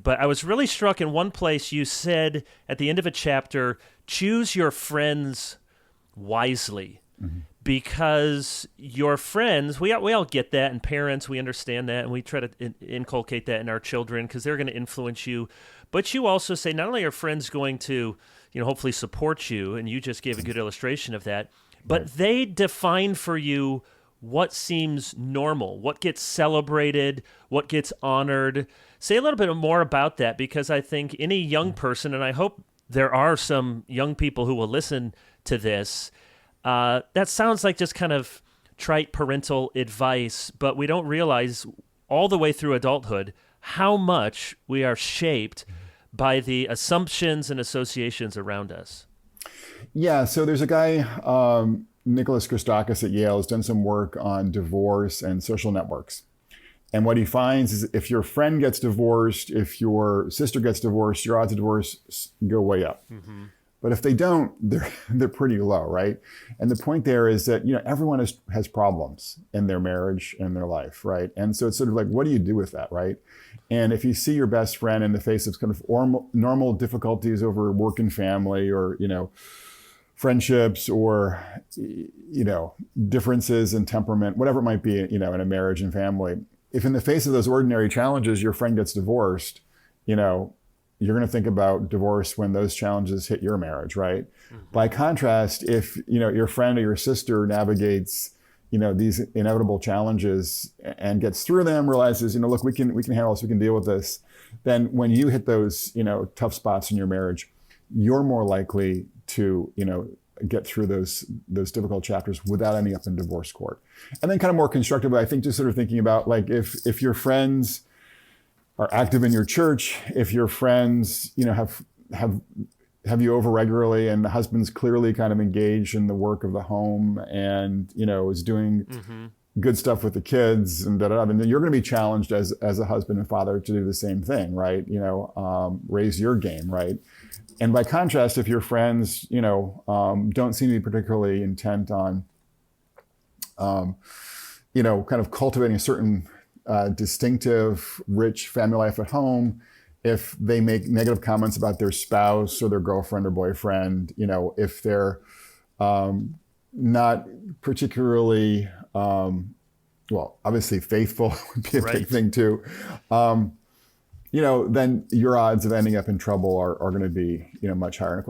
but I was really struck in one place you said at the end of a chapter, choose your friends wisely. Because your friends, we all get that, and parents, we understand that, and we try to inculcate that in our children because they're going to influence you. But you also say not only are friends going to, hopefully support you, and you just gave a good illustration of that, but they define for you what seems normal, what gets celebrated, what gets honored. Say a little bit more about that, because I think any young person, and I hope there are some young people who will listen to this, that sounds like just kind of trite parental advice, but we don't realize all the way through adulthood how much we are shaped by the assumptions and associations around us. Yeah, so there's a guy, Nicholas Christakis at Yale, has done some work on divorce and social networks. And what he finds is if your friend gets divorced, if your sister gets divorced, your odds of divorce go way up. Mm-hmm. But if they don't, they're pretty low, right? And the point there is that everyone has problems in their marriage and their life, right? And so it's sort of like, what do you do with that, right? And if you see your best friend in the face of kind of normal difficulties over work and family, or friendships, or differences in temperament, whatever it might be, in a marriage and family, if in the face of those ordinary challenges your friend gets divorced, you're going to think about divorce when those challenges hit your marriage, right? Mm-hmm. By contrast, if your friend or your sister navigates these inevitable challenges and gets through them, realizes look, we can handle this, we can deal with this, then when you hit those tough spots in your marriage, you're more likely to get through those difficult chapters without ending up in divorce court. And then kind of more constructively, I think just sort of thinking about like if your friends are active in your church, if your friends, have you over regularly, and the husband's clearly kind of engaged in the work of the home and, is doing good stuff with the kids and then you're going to be challenged as a husband and father to do the same thing, right? Raise your game, right? And by contrast, if your friends, don't seem to be particularly intent on, kind of cultivating a certain distinctive, rich family life at home, if they make negative comments about their spouse or their girlfriend or boyfriend, if they're not particularly, obviously faithful would be a big thing too, then your odds of ending up in trouble are going to be, much higher.